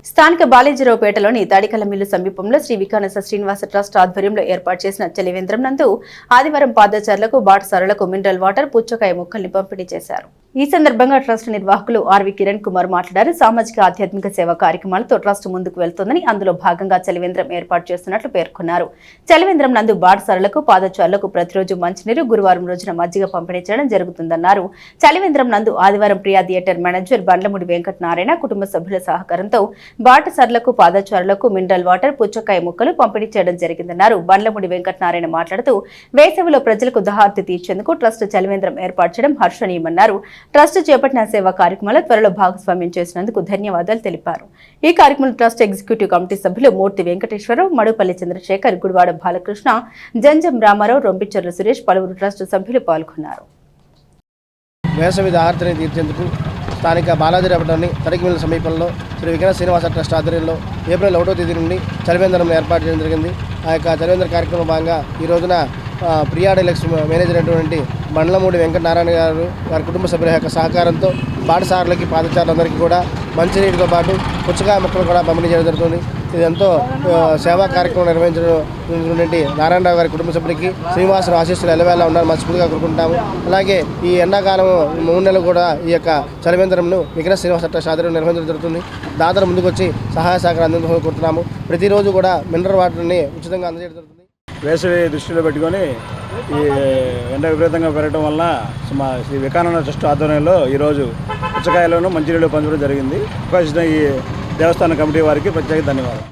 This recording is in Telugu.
స్థానిక బాలేజీరావుపేటలోని తాడికల మిల్లు సమీపంలో శ్రీ వికానస శ్రీనివాస ట్రస్ట్ ఆధ్వర్యంలో ఏర్పాటు చేసిన చలివేంద్రం నందు ఆదివారం పాదచారులకు బాటసారులకు మినరల్ వాటర్ పుచ్చకాయ మొక్కల్ని పంపిణీ చేశారు. ఈ సందర్భంగా ట్రస్ట్ నిర్వాహకులు ఆర్వి కిరణ్ కుమార్ మాట్లాడారు. సామాజిక ఆధ్యాత్మిక సేవా కార్యక్రమాలతో ట్రస్ట్ ముందుకు వెళ్తోందని, అందులో భాగంగా చలివేంద్రం ఏర్పాటు చేస్తున్నట్లు పేర్కొన్నారు. చలివేంద్రం నందు బాటసారులకు పాదచారులకు ప్రతిరోజు మంచినీరు, గురువారం రోజున మజ్జిగ పంపిణీ చేయడం జరుగుతుందన్నారు. చలివేంద్రం నందు ఆదివారం ప్రియా థియేటర్ మేనేజర్ బండ్లమూడి వెంకటనారాయణ కుటుంబ సభ్యుల సహకారంతో బాటసారులకు పాదచారులకు మినరల్ వాటర్ పుచ్చకాయ ముక్కలు పంపిణీ చేయడం జరిగిందన్నారు. బండ్లమూడి వెంకటనారాయణ మాట్లాడుతూ వేసవిలో ప్రజలకు దహార్తి తీర్చేందుకు ట్రస్ట్ చలివేంద్రం ఏర్పాటు చేయడం హర్షణీయమన్నారు. ట్రస్ట్ చేపట్టిన సేవా కార్యక్రమాలు త్వరలో భాగస్వామ్యం చేసినందుకు ధన్యవాదాలు తెలిపారు. ఈ కార్యక్రమంలో ట్రస్ట్ ఎగ్జిక్యూటివ్ కమిటీ సభ్యులు మూర్తి వెంకటేశ్వరరావు, మడుపల్లి చంద్రశేఖర్, గుడివాడ బాలకృష్ణ, జంజం రామారావు, రొంపిచెర్ల సురేష్, పలువురు ట్రస్ట్ సభ్యులు పాల్గొన్నారు. వేసవి దాహార్తిని తీర్చేందుకు స్థానిక బాలాజీరావుపేటలోని తాడికల మిల్లు సమీపంలో శ్రీ వికానస శ్రీనివాస ట్రస్ట్ ఆధ్వర్యంలో ఏప్రిల్ 1వ తేదీ నుండి చలివేంద్రం ఏర్పాటు చేయడం జరిగింది. ఆ యొక్క చలివేంద్ర కార్యక్రమం భాగంగా ఈ రోజున ప్రియా డైలక్స్ మేనేజర్ అయినటువంటి బండ్లమూడి వెంకటనారాయణ గారు వారి కుటుంబ సభ్యుల యొక్క సహకారంతో బాటసారులకి పాదచారులందరికీ కూడా మంచినీటితో పాటు పుచ్చకాయ మొక్కలు కూడా పంపిణీ చేయడం జరుగుతుంది. ఇది ఎంతో సేవా కార్యక్రమం నిర్వహించినటువంటి నారాయణరావు గారి కుటుంబ సభ్యులకి శ్రీనివాసరావు ఆశీస్సులు ఎల్లవేళ ఉండాలని మనస్ఫూర్తిగా కోరుకుంటాము. అలాగే ఈ ఎండాకాలం 3 నెలలు కూడా ఈ యొక్క చలివేంద్రంను వికానస శ్రీనివాస ట్రస్ట్ ఆధ్వర్యంలో నిర్వహించడం జరుగుతుంది. దాతలు ముందుకు వచ్చి సహాయ సహకారం అందించాలని కోరుతున్నాము. ప్రతిరోజు కూడా మినరల్ వాటర్ని ఉచితంగా అందజేయడం జరుగుతుంది. వేసవి దృష్టిలో పెట్టుకొని ఈ ఎండ విపరీతంగా పెరగడం వల్ల మా శ్రీ వికానంద ట్రస్ట్ ఆధ్వర్యంలో ఈరోజు పుచ్చకాయలను మంచినీళ్ళు పంచడం జరిగింది. ఈ దేవస్థాన కమిటీ వారికి ప్రత్యేక ధన్యవాదాలు.